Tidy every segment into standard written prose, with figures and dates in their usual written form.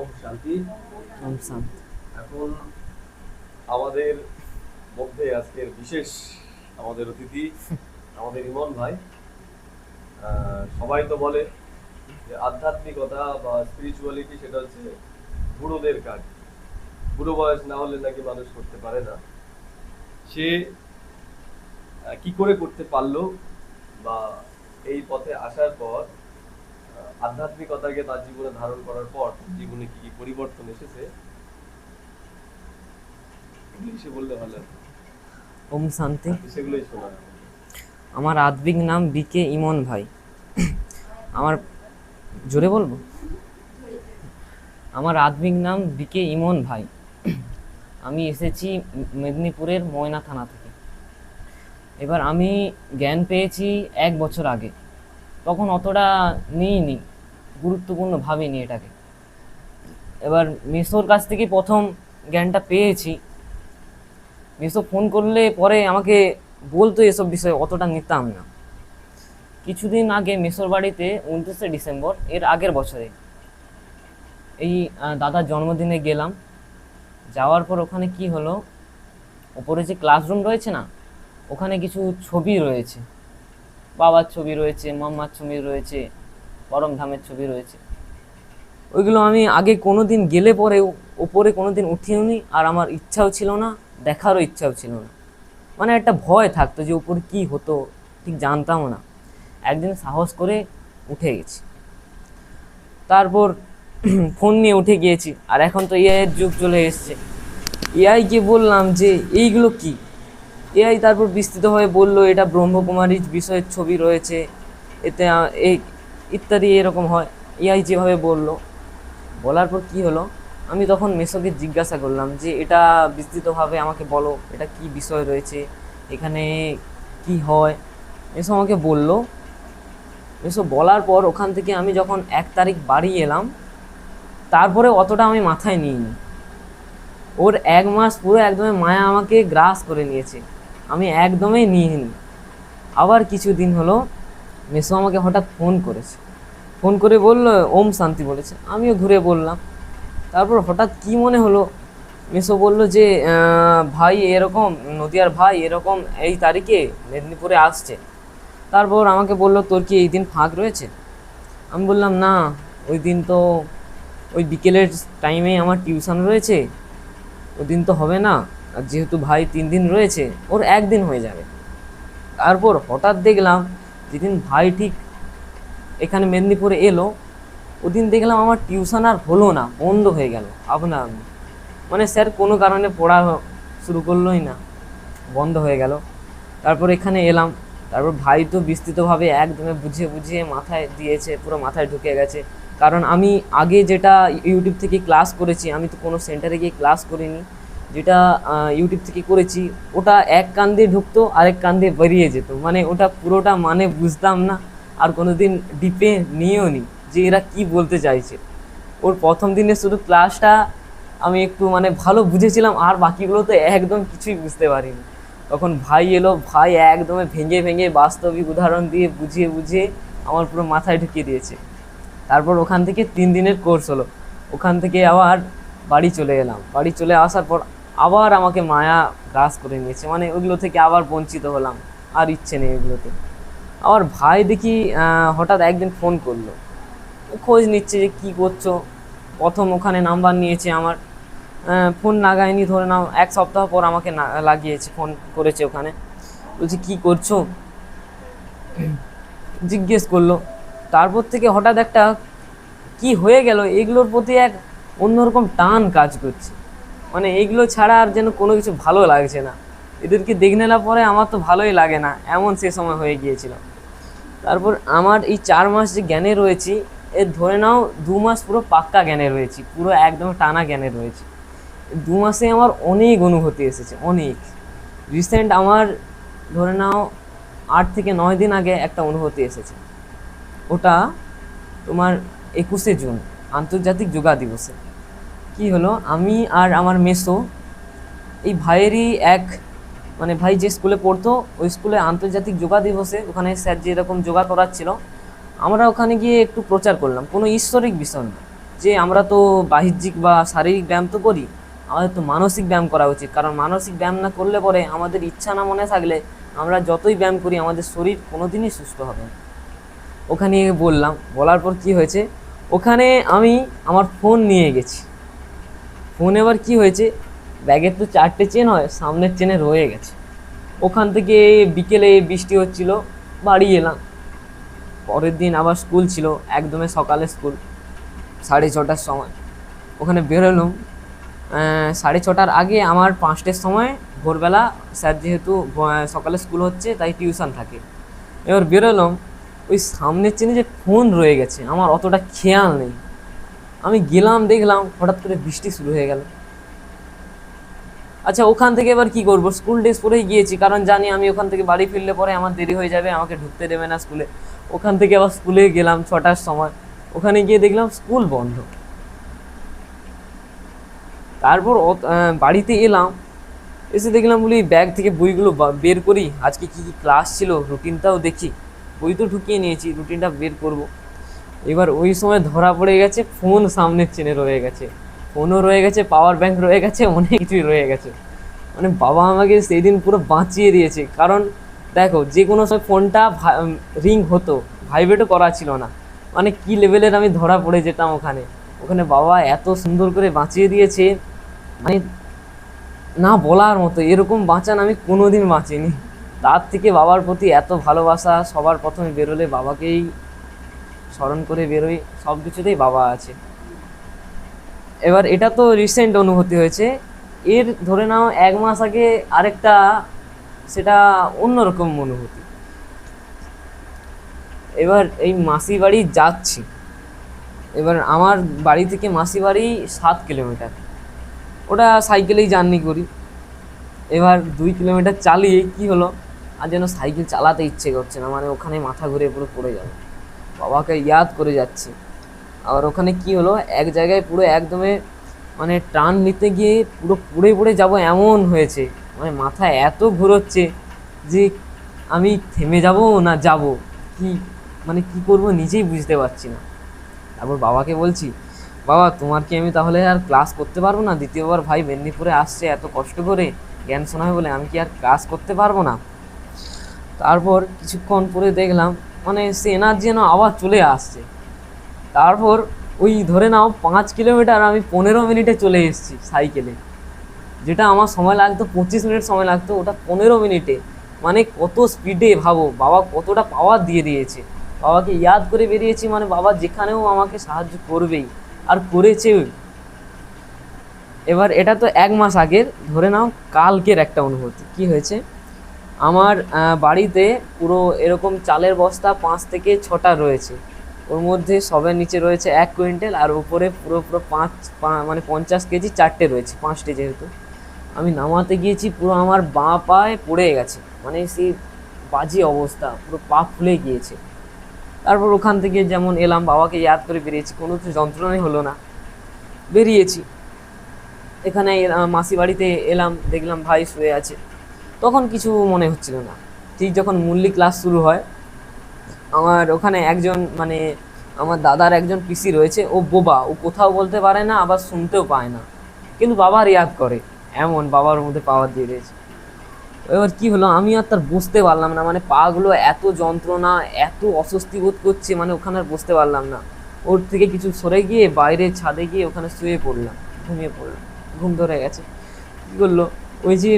ওম শান্তি। ওম শান্তি। এখন আমাদের মধ্যে আজকের বিশেষ আমাদের অতিথি আমাদের ইমন ভাই। সবাই তো বলে যে আধ্যাত্মিকতা বা স্পিরিচুয়ালিটি সেটা হচ্ছে বুড়োদের কাজ, বুড়ো বয়স না হলে নাকি মানুষ করতে পারে না। সে কি করে করতে পারলো বা এই পথে আসার পর আধ্যাত্মিকতাকে তার জীবনে ধারণ করার পর জীবনে কি পরিবর্তন এসেছে ইংলিশে বললে ভালো। ওম শান্তি। সেগুলোই শোনা। আমার আধ্যাত্মিক নাম বিকে ইমন ভাই। আমার জোরে বলবো, আমার আধ্যাত্মিক নাম বিকে ইমন ভাই। আমি এসেছি মেদিনীপুরের ময়না থানা থেকে। এবার আমি জ্ঞান পেয়েছি 1 বছর আগে, তখন অতটা নিইনি, গুরুত্বপূর্ণ ভাবিনি এটাকে। এবার মেসোর কাছ থেকে প্রথম জ্ঞানটা পেয়েছি। মেসো ফোন করলে পরে আমাকে বলতো এসব বিষয়ে, অতটা নিতাম না। কিছুদিন আগে মেসোর বাড়িতে 29শে ডিসেম্বর এর আগের বছরে এই দাদার জন্মদিনে গেলাম। যাওয়ার পর ওখানে কি হলো, ওপরে যে ক্লাসরুম রয়েছে না, ওখানে কিছু ছবি রয়েছে, বাবার ছবি রয়েছে, মাম্মার ছবি রয়েছে, পরম ধামের ছবি রয়েছে। ওইগুলো আমি আগে কোনোদিন গেলে পরে ওপরে কোনোদিন উঠিওনি, আর আমার ইচ্ছাও ছিল না, দেখারও ইচ্ছাও ছিল না। মানে একটা ভয় থাকতো যে উপরে কি হতো ঠিক জানতামও না। একদিন সাহস করে উঠে গেছি। তারপর ফোন নিয়ে উঠে গিয়েছি। আর এখন তো এআই এর যুগ চলে এসছে। এআইকে বললাম যে এইগুলো কি। এআই তারপর বিস্তৃতভাবে বলল এটা ব্রহ্মকুমারীর বিষয়ের ছবি রয়েছে, এতে এই ইত্যাদি এরকম হয়। এআই যেভাবে বলার পর কি হলো, আমি তখন মেসোকে জিজ্ঞাসা করলাম যে এটা বিস্তৃতভাবে আমাকে বলো, এটা কি বিষয় রয়েছে, এখানে কি হয়। মেসো আমাকে বললো। মেসো বলার পর ওখান থেকে আমি যখন 1 তারিখ বাড়ি এলাম, তারপরে অতটা আমি মাথায় নিইনি। ওর 1 মাস পুরো একদমই মায়া আমাকে গ্রাস করে নিয়েছে, আমি একদমই নিইনি। আবার কিছুদিন হলো মেসো আমাকে হঠাৎ ফোন করেছে, ফোন করে বলল ওম শান্তি বলেছে। আমিও ঘুরে বললাম। তারপর হঠাৎ কি মনে হলো, মেসো বলল যে ভাই এরকম, নদিয়ার ভাই এরকম এই তারিখে মেদিনীপুরে আসছে। তারপর আমাকে বলল তোর কি এই দিন ফাঁক রয়েছে। আমি বললাম না, ওই দিন তো ওই বিকেলের টাইমে আমার টিউশন রয়েছে, ওই দিন তো হবে না। আর যেহেতু ভাই 3 দিন রয়েছে, ওর 1 দিন হয়ে যাবে। তারপর হঠাৎ দেখলাম যেদিন ভাই ঠিক এখানে মেদিনীপুরে এলো, ওদিন দেখলাম আমার টিউশন আর হলো না, বন্ধ হয়ে গেল আপনা আপনি। মানে স্যার কোনো কারণে পড়া শুরু করলোই না, বন্ধ হয়ে গেল। তারপর এখানে এলাম। তারপর ভাই তো বিস্তৃতভাবে একদমই বুঝিয়ে বুঝিয়ে মাথায় দিয়েছে, পুরো মাথায় ঢুকে গেছে। কারণ আমি আগে যেটা ইউটিউব থেকে ক্লাস করেছি, আমি তো কোনো সেন্টারে গিয়ে ক্লাস করিনি। যেটা ইউটিউব থেকে করেছি ওটা এক কান দিয়ে ঢুকতো, আরেক কান দিয়ে বেরিয়ে যেত। মানে ওটা পুরোটা মানে বুঝতাম না, আর কোনোদিন ডিপে নিয়েও নি যে এরা কি বলতে চাইছে। ওর প্রথম দিনে শুধু ক্লাসটা আমি একটু মানে ভালো বুঝেছিলাম, আর বাকিগুলো তো একদম কিছুই বুঝতে পারিনি। তখন ভাই এলো, ভাই একদমই ভেঙে ভেঙে বাস্তবিক উদাহরণ দিয়ে বুঝিয়ে বুঝিয়ে আমার পুরো মাথায় ঢুকিয়ে দিয়েছে। তারপর ওখান থেকে 3 দিনের কোর্স হলো। ওখান থেকে আবার বাড়ি চলে এলাম। বাড়ি চলে আসার পর আবার আমাকে মায়া গ্রাস করে নিয়েছে, মানে ওইগুলো থেকে আবার বঞ্চিত হলাম, আর ইচ্ছে নেই ওইগুলোতে। আবার ভাই দেখি হঠাৎ একদিন ফোন করলো, খোঁজ নিচ্ছে যে কী করছো। প্রথম ওখানে নাম্বার নিয়েছে আমার, ফোন লাগায়নি, ধরে নাও 1 সপ্তাহ পর আমাকে লাগিয়েছে, ফোন করেছে ওখানে। বলছি কী করছো, জিজ্ঞেস করলো। তারপর থেকে হঠাৎ একটা কি হয়ে গেল, এগুলোর প্রতি এক অন্যরকম টান কাজ করছে। মানে এগুলো ছাড়া আর যেন কোনো কিছু ভালো লাগছে না। এদেরকে দেখে নেওয়ার পরে আমার তো ভালোই লাগে না, এমন সে সময় হয়ে গিয়েছিল। তারপর আমার এই 4 মাস যে জ্ঞানে রয়েছি, এর ধরে নাও 2 মাস পুরো পাক্কা জ্ঞানে রয়েছি, পুরো একদম টানা জ্ঞানে রয়েছি। 2 মাসে আমার অনেক অনুভূতি এসেছে, অনেক। রিসেন্ট আমার ধরে নাও 8 থেকে 9 দিন আগে একটা অনুভূতি এসেছে। ওটা তোমার 21শে জুন আন্তর্জাতিক যোগা দিবসে। কি হলো, আমি আর আমার মেসো, এই ভাইয়েরই এক, মানে ভাই যে স্কুলে পড়তো ওই স্কুলে আন্তর্জাতিক যোগা দিবসে ওখানে স্যার যেরকম যোগা করাচ্ছিল, আমরা ওখানে গিয়ে একটু প্রচার করলাম, কোনো ঈশ্বরিক বিষয় না, যে আমরা তো বাহ্যিক বা শারীরিক ব্যায়াম তো করি, আমাদের তো মানসিক ব্যায়াম করা উচিত। কারণ মানসিক ব্যায়াম না করলে পরে আমাদের ইচ্ছা না মনে থাকলে আমরা যতই ব্যায়াম করি আমাদের শরীর কোনোদিনই সুস্থ হবে না। ওখানে গিয়ে বললাম, বলার পর কি হয়েছে, ওখানে আমি আমার ফোন নিয়ে গেছি। ফোন এবার কি হয়েছে, ব্যাগের তো 4টে চেন হয়, সামনের চেনে রয়ে গেছে। ওখান থেকে বিকেলে বৃষ্টি হচ্ছিল, বাড়ি এলাম। পরের দিন আবার স্কুল ছিল, একদমই সকালে স্কুল, 6:30টার সময় ওখানে বেরোলাম। 6:30টার আগে আমার 5টের সময় ভোরবেলা স্যার যেহেতু সকালে স্কুল হচ্ছে তাই টিউশন থাকে। এবার বেরোলাম, ওই সামনের চেনে যে ফোন রয়ে গেছে আমার অতটা খেয়াল নেই। আমি গেলাম, দেখলাম হঠাৎ করে বৃষ্টি শুরু হয়ে গেল। আচ্ছা, ওখান থেকে এবার কি করব, স্কুল ড্রেস পরেই গিয়েছি, কারণ জানি আমি ওখান থেকে বাড়ি ফিরলে পরে আমার দেরি হয়ে যাবে, আমাকে ঢুকতে দেবে না স্কুলে। ওখান থেকে আবার স্কুলে গেলাম 6টার সময়, ওখানে গিয়ে দেখলাম স্কুল বন্ধ। তারপর বাড়িতে এলাম, এসে দেখলাম বলি ব্যাগ থেকে বইগুলো বের করি, আজকে কি কি ক্লাস ছিল রুটিনটাও দেখি। বই তো ঢুকিয়ে নিয়েছি, রুটিনটা বের করব। এবার ওই সময় ধরা পড়ে গেছে ফোন সামনের চেনে রয়ে গেছে, ফোনও রয়ে গেছে, পাওয়ার ব্যাংক রয়ে গেছে, অনেক কিছুই রয়ে গেছে। মানে বাবা আমাকে সেই দিন পুরো বাঁচিয়ে দিয়েছে। কারণ দেখো, যে কোনো সময় ফোনটা রিং হতো, ভাইব্রেটও করা ছিল না, মানে কি লেভেলের আমি ধরা পড়ে যেতাম ওখানে। ওখানে বাবা এত সুন্দর করে বাঁচিয়ে দিয়েছে, মানে না বলার মতো, এরকম বাঁচান আমি কোনোদিন বাঁচিনি। তার থেকে বাবার প্রতি এত ভালোবাসা, সবার প্রথমে বেরোলে বাবাকেই স্মরণ করে বেরোই, সব কিছুতেই বাবা আছে। এবার এটা তো রিসেন্ট অনুভূতি হয়েছে, এর ধরে নাও 1 মাস আগে আরেকটা, সেটা অন্যরকম অনুভূতি। এবার এই মাসি বাড়ি যাচ্ছি, এবার আমার বাড়ি থেকে মাসি বাড়ি 7 কিলোমিটার, ওটা সাইকেলেই জার্নি করি। এবার 2 কিলোমিটার চালিয়ে কি হলো, আর যেন সাইকেল চালাতে ইচ্ছে করছে না, মানে ওখানে মাথা ঘুরে পুরো পড়ে যাবে, বাবাকে ইয়াদ করে যাচ্ছি। আবার ওখানে কি হলো, এক জায়গায় পুরো একদমে মানে টার্ন নিতে গিয়ে পুরো পড়ে পড়ে যাব এমন হয়েছে, মানে মাথা এত ঘুরোচ্ছে যে আমি থেমে যাব না যাব কি, মানে কি করব নিজেই বুঝতে পারছি না। তারপর বাবাকে বলছি, বাবা তোমার কি আমি তাহলে আর ক্লাস করতে পারবো না, দ্বিতীয়বার ভাই মেদিনীপুরে আসছে এত কষ্ট করে জ্ঞান শোনাবে বলে, আমি কি আর ক্লাস করতে পারবো না? তারপর কিছুক্ষণ পরে দেখলাম মানে সে এনার্জি যেন আবার চলে আসছে। তারপর ওই ধরে নাও 5 কিলোমিটার আমি 15 মিনিটে চলে এসেছি সাইকেলে, যেটা আমার সময় লাগতো 25 মিনিট সময় লাগতো, ওটা 15 মিনিটে। মানে কত স্পিডে ভাবো, বাবা কতটা পাওয়ার দিয়ে দিয়েছে, বাবাকে ইয়াদ করে বেরিয়েছি, মানে বাবা যেখানেও আমাকে সাহায্য করবেই, আর করেছে। এবার এটা তো 1 মাস আগের, ধরে নাও কালকের একটা অনুভূতি। কি হয়েছে, আমার বাড়িতে পুরো এরকম চালের বস্তা 5 থেকে 6টা রয়েছে, ওর মধ্যে সবের নিচে রয়েছে 1 কুইন্টাল, আর উপরে পুরো পুরো মানে 50 কেজি 4টে রয়েছে, 5টে যেহেতু। আমি নামাতে গিয়েছি, পুরো আমার বাঁ পায়ে পড়ে গেছে, মানে সেই বাজে অবস্থা, পুরো পা ফুলে গিয়েছে। তারপর ওখান থেকে যেমন এলাম, বাবাকে ইয়াদ করে বেরিয়েছি, কোনো তো যন্ত্রণাই হলো না, বেরিয়েছি। এখানে মাসি বাড়িতে এলাম, দেখলাম ভাই শুয়ে আছে, তখন কিছু মনে হচ্ছিল না। ঠিক যখন মূল্যি ক্লাস শুরু হয়, আমার ওখানে একজন মানে আমার দাদার একজন পিসি রয়েছে, ও বোবা, ও কোথাও বলতে পারে না, আবার শুনতেও পায় না, কিন্তু বাবার ইয়াদ করে, এমন বাবার মধ্যে পাওয়ার দিয়ে দিয়েছে। এবার কি হলো, আমি আর তার বসতে পারলাম না, মানে পাগুলো এত যন্ত্রণা, এত অস্বস্তি বোধ করছে, মানে ওখানে আর বসতে পারলাম না। ওর থেকে কিছু সরে গিয়ে বাইরে ছাদে গিয়ে ওখানে শুয়ে পড়লাম, ঘুমিয়ে পড়লাম, ঘুম ধরে গেছে। কী করলো, ওই যে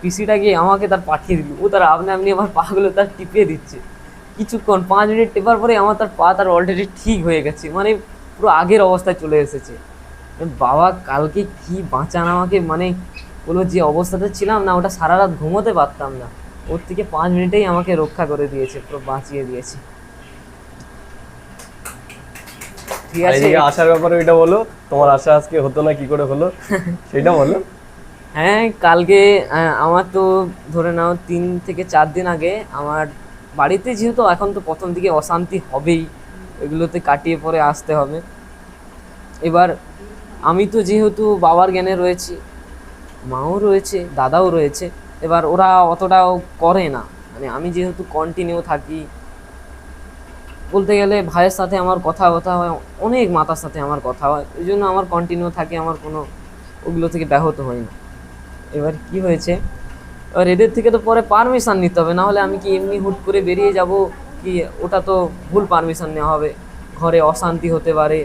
পিসিটা গিয়ে আমাকে তার পাঠিয়ে দিল, ও তার আপনি আমার পাগুলো তার টিপিয়ে দিচ্ছে। কিছুক্ষণ 5 মিনিট টেপার পরে আমার তার পা তার অলরেডি ঠিক হয়ে গেছে, মানে পুরো আগের অবস্থায় চলে এসেছে। বাবা কালকে কি বাঁচান আমাকে, মানে বলো যে অবস্থাতে ছিলাম না, ওটা সারা রাত ঘুমোতে পারতাম না, ওর থেকে 5 মিনিটেই আমাকে রক্ষা করে দিয়েছে, পুরো বাঁচিয়ে দিয়েছে। ঠিক আছে, এদিকে আসার ব্যাপারে ওইটা বলো, তোমার আশা আজকে হতো না, কি করে হলো সেটা বলো। হ্যাঁ, কালকে আমার তো ধরে নাও 3 থেকে 4 দিন আগে আমার বাড়িতে, যেহেতু এখন তো প্রথম দিকে অশান্তি হবেই, এগুলোতে কাটিয়ে পরে আসতে হবে। এবার আমি তো যেহেতু বাবার জ্ঞানে রয়েছি, মাও রয়েছে, দাদাও রয়েছে, এবার ওরা অতটাও করে না, মানে আমি যেহেতু কন্টিনিউ থাকি, বলতে গেলে ভাইয়ের সাথে আমার কথা হয়, অনেক মাতার সাথে আমার কথা হয়, ওই জন্য আমার কন্টিনিউ থাকে, আমার কোনো ওগুলো থেকে ব্যাহত হয় না। এবার কি হয়েছে, এবার এদের থেকে তো পরে পারমিশন নিতে হবে, না হলে আমি কি এমনি হুট করে বেরিয়ে যাব কি? ওটা তো ভুল পারমিশন নেওয়া হবে, ঘরে অশান্তি হতে পারে।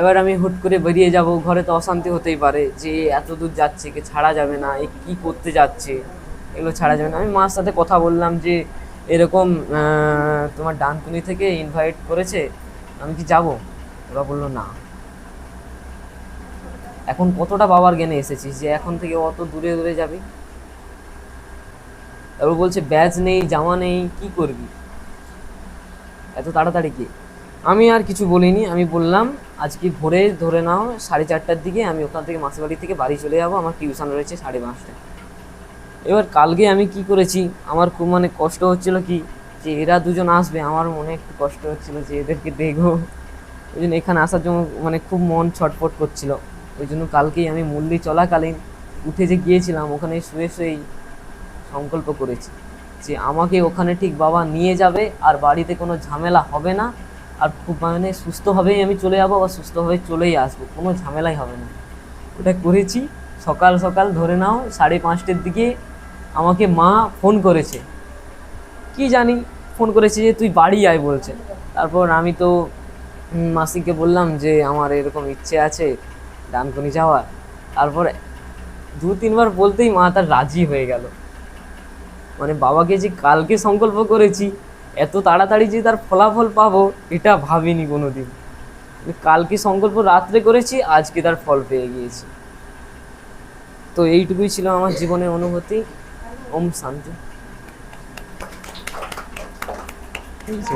এবার আমি হুট করে বেরিয়ে যাব, ঘরে তো অশান্তি হতেই পারে যে এত দূর যাচ্ছে, একে ছাড়া যাবে না, এ কী করতে যাচ্ছে, এগুলো ছাড়া যাবে না। আমি মার সাথে কথা বললাম যে এরকম তোমার ডানকুনি থেকে ইনভাইট করেছে, আমি কি যাব? ওরা বললো না। এখন কতটা বাবার জ্ঞানে এসেছিস যে এখন থেকে অত দূরে দূরে যাবি? তারপর বলছে ব্যাজ নেই, জামা নেই, কি করবি এত তাড়াতাড়ি? কি আমি আর কিছু বলিনি, আমি বললাম আজকে ভোরে ধরে নাও 4:30টার দিকে আমি ওখান থেকে মাসির বাড়ি থেকে বাড়ি চলে যাবো, আমার টিউশন রয়েছে 5:30টায়। এবার কালকে আমি কি করেছি, আমার খুব মানে কষ্ট হচ্ছিল কি যে এরা দুজন আসবে, আমার মনে একটু কষ্ট হচ্ছিল যে এদেরকে দেখবো, ওই জন্য এখানে আসার জন্য মানে খুব মন ছটফট করছিল। ওই জন্য কালকেই আমি মুরলি চলাকালীন উঠে যে গিয়েছিলাম, ওখানে শুয়ে শুয়েই সংকল্প করেছি যে আমাকে ওখানে ঠিক বাবা নিয়ে যাবে, আর বাড়িতে কোনো ঝামেলা হবে না, আর খুব মানে সুস্থভাবেই আমি চলে যাবো, বা সুস্থভাবে চলেই আসবো, কোনো ঝামেলাই হবে না। ওটা করেছি। সকাল সকাল ধরে নাও 5:30টার দিকে আমাকে মা ফোন করেছে, কি জানি ফোন করেছে যে তুই বাড়ি আয় বলছে। তারপর আমি তো মাসিকে বললাম যে আমার এরকম ইচ্ছে আছে ডানকুনি যাওয়ার। তারপর 2-3 বার বলতেই মা তার রাজি হয়ে গেল। মানে বাবাকে যে কালকে সংকল্প করেছি এত তাড়াতাড়ি যে তার ফলাফল পাবো এটা ভাবিনি কোনোদিন। কালকে সংকল্প রাত্রে করেছি, আজকে তার ফল পেয়ে গিয়েছি। তো এইটুকুই ছিল আমার জীবনের অনুভূতি। ওম শান্তি।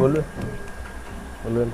বলবে বলবেন।